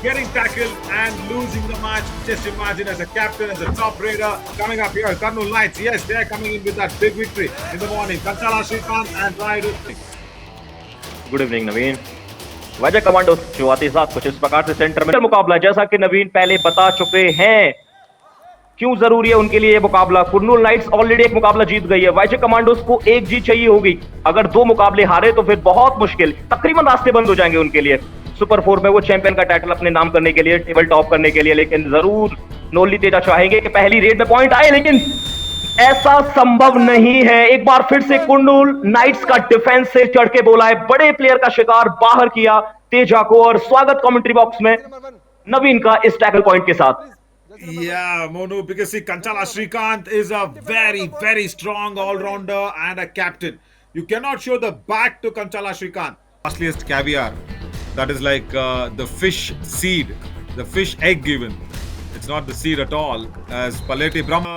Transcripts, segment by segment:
getting tackled and losing the match. Just imagine as a captain, as a top raider coming up here. Kurnool Knights, yes, they're coming in with that big victory in the morning. Kanchala Srikanth and Raidu. Good evening Naveen. वजह commando शुरुआती साथ कुछ इस प्रकार से centre में मुकाबला, जैसा कि नवीन पहले बता चुके हैं क्यों जरूरी है उनके लिए ये मुकाबला। कुर्नूल नाइट्स ऑलरेडी एक मुकाबला जीत गई है, वाईजे कमांडोज को एक जीत चाहिए होगी। अगर 2 मुकाबले हारे तो फिर बहुत मुश्किल, तकरीबन रास्ते बंद हो जाएंगे उनके लिए सुपर 4 में वो चैंपियन का टाइटल अपने नाम करने के लिए, टेबल टॉप करने के लिए। लेकिन जरूर नोली तेजा चाहेंगे कि पहली रेड में पॉइंट आए, लेकिन ऐसा संभव नहीं है। एक बार फिर से कुर्नूल नाइट्स का डिफेंस से चढ़ के बोला है, बड़े प्लेयर का शिकार बाहर किया तेजा को। और स्वागत कमेंट्री बॉक्स में नवीन का इस टैकल पॉइंट के साथ। Yeah, Monu, because see, Kanchala Srikanth is a very, very strong all-rounder and a captain. You cannot show the back to Kanchala Srikanth. Costliest caviar. That is like the fish seed, the fish egg given. It's not the seed at all. As Paleti Brahma,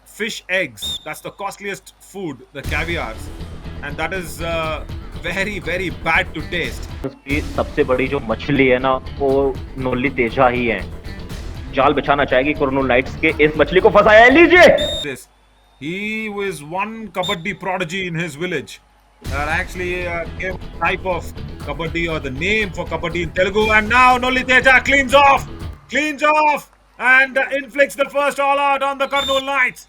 fish eggs. That's the costliest food, the caviars. And that is very, very bad to taste. उसकी सबसे बड़ी जो मछली है ना, वो नोली तेजा ही है। जाल बिछाना चाहेगी कुर्नूल नाइट्स के, इस मछली को फंसाया है। लीजिए, This. He was one kabaddi prodigy in his village. That actually gave type of kabaddi or the name for kabaddi in Telugu. And now Nolli Teja cleans off, and inflicts the first all out on the Kurnool Knights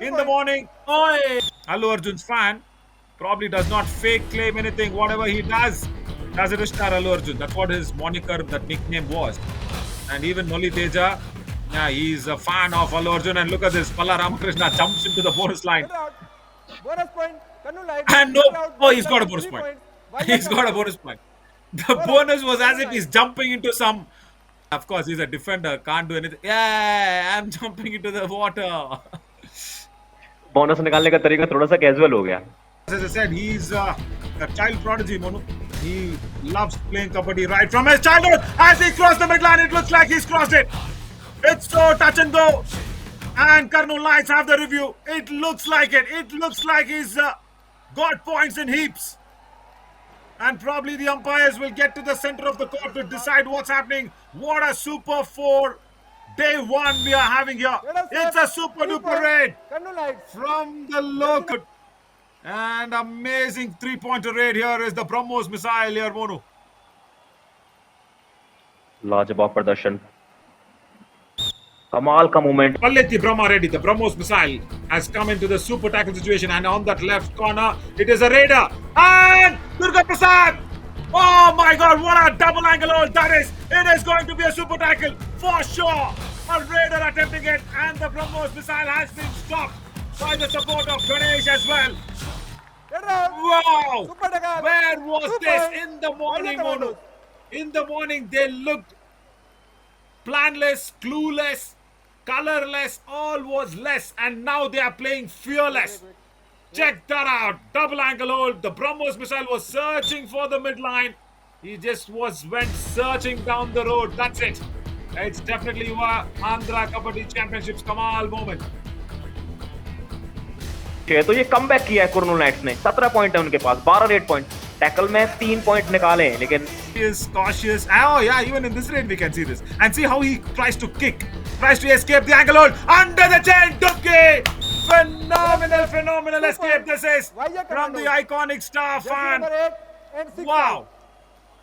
in the morning. Oi! Allu Arjun's fan probably does not fake claim anything. Whatever he does it is star Allu Arjun. That's what his moniker, that nickname was. And even Nolli Teja, yeah, he's a fan of Allu Arjun. And look at this, Palla Ramakrishna jumps into the bonus line. Bonus point. Kurnool Knights. And no, oh, he's got a bonus point. He's got a bonus point. The bonus was as if he's jumping into some. Of course, he's a defender, can't do anything. Yeah, I'm jumping into the water. Bonus निकालने का तरीका थोड़ा सा casual हो गया। As I said, he's a child prodigy, Monu. He loves playing kabaddi right from his childhood. As he crossed the midline, it looks like he's crossed it. It's so touch and go. And Kurnool Knights have the review. It looks like it. It looks like he's got points in heaps. And probably the umpires will get to the center of the court to decide what's happening. What a Super 4 day 1 we are having here. It's a super duper raid Kurnool Knights. from the local. And amazing 3-pointer raid here is the BrahMos missile here, Monu. लाजवाब प्रदर्शन, कमाल का movement. Palleti Brahma ready. The BrahMos missile has come into the super tackle situation, and on that left corner, it is a raider. And Durga Prasad! Oh my God, what a double angle hold that is! It is going to be a super tackle for sure. A raider attempting it, and the BrahMos missile has been stopped by the support of Ganesh as well. Wow! Super tackle. Where was Super. this in the morning, Wajah Monu? Commandos. In the morning, they looked planless, clueless, colorless, all was less, and now they are playing fearless. Check that out. Double angle hold. The BrahMos missile was searching for the midline. He just went searching down the road. That's it. It's definitely a Andhra Kabaddi Championships Kamal moment. तो ये comeback किया है Kurnool nights ने। 17 point है उनके पास, 12 red point. Tackle में 3 point निकाले हैं, लेकिन He is cautious. Oh yeah, even in this raid we can see this. And see how he tries to kick, tries to escape the angle hold under the chain. Dubke, phenomenal escape. This is from the iconic star Jersey fan. number 8 and 6. Wow.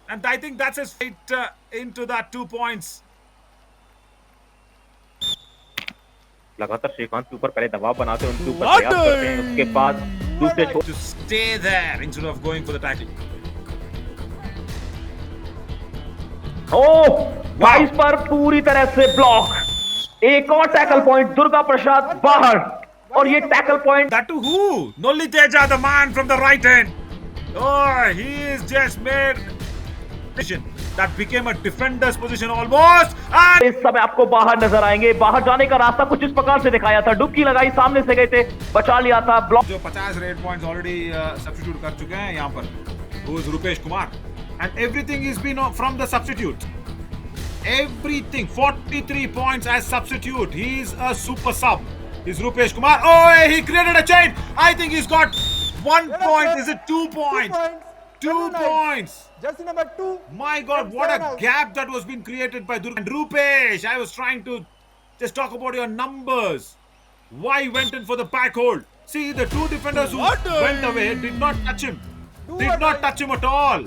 And I think that's his fight into that 2 points. लगातार श्रीकांत के ऊपर पहले दबाव बनाते हैं, उनके ऊपर प्रयास करते हैं, उसके बाद दूसरे छोर To stay there instead of going for the tackle. Vice पर पूरी तरह से ब्लॉक। एक और टैकल पॉइंट, दुर्गा प्रसाद बाहर। और ये tackle point That to who? Nolli Teja, the man from the right end. Oh, he is just made position that became a defender's position almost. And इस समय आपको बाहर नजर आएंगे। बाहर जाने का रास्ता कुछ इस प्रकार से दिखाया था, डुबकी लगाई, सामने से गए थे, बचा लिया था ब्लॉक। जो 50 रेड पॉइंट्स ऑलरेडी सब्स्टिट्यूट कर चुके हैं यहाँ पर, वो Rupesh Kumar, and everything is been from the substitute. Everything 43 points as substitute. He's a super sub. He's Rupesh Kumar. Oh, he created a chain. I think he's got 1 point. Is it 2 points? 2 Kannur Knights. points. Jersey number 2. My God, and what a Seven out. gap that was being created by Durga. And Rupesh, I was trying to just talk about your numbers. Why went in for the back hold? See, the two defenders who went away did not touch him. Did not touch him at all.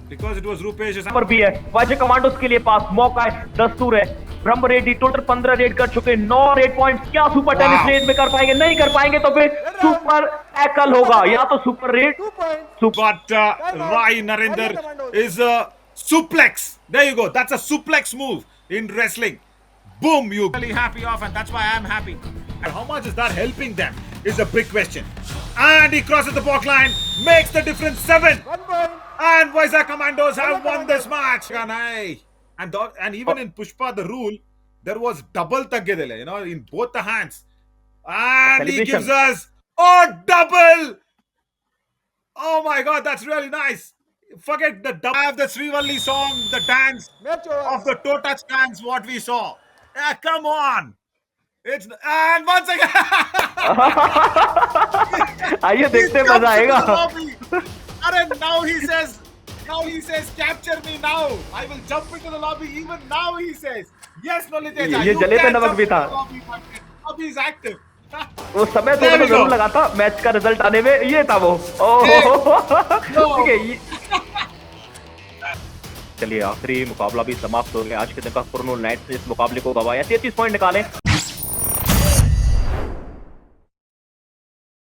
Because it was Rupesh's. पर भी है वाजे commandos के लिए पास मौका है, दस्तूर है। ब्रह्म रेड्डी टोटल 15 रेड कर चुके, 9 रेड पॉइंट्स। क्या सुपर टेनिस रेड में कर पाएंगे? नहीं कर पाएंगे तो फिर सुपर टैकल होगा, या तो super red 2 points. But Rai Narendra is a suplex. There you go. That's a suplex move in wrestling. Boom, you really happy off, and that's why I'm happy. And how much is that helping them is a big question. And he crosses the block line, makes the difference 7. 1 point. And Vizag Commandos have won this match. And even in Pushpa, the rule, there was double taggedele, in both the hands. And he Celebration. gives us a double. Oh my God, that's really nice. Forget the double. I have the Srivalli song, the dance Match over. of the toe touch dance, what we saw. Yeah, come on. And once again. आइए He देखते हैं, jumps मजा into the आएगा। lobby. And now he says, capture me now. I will jump into the lobby. Even now he says, yes, Noliteja, ये you जले पे can नमक jump भी into था। the lobby, but now he's active. वो समय There तो we जरूर go. लगा था मैच का रिजल्ट आने में, ये था वो। ठीक है चलिए, आखिरी मुकाबला भी समाप्त हो गया। आज के दिन का कुरनूल नाइट्स ने इस मुकाबले को गंवाया, 33 पॉइंट निकाले।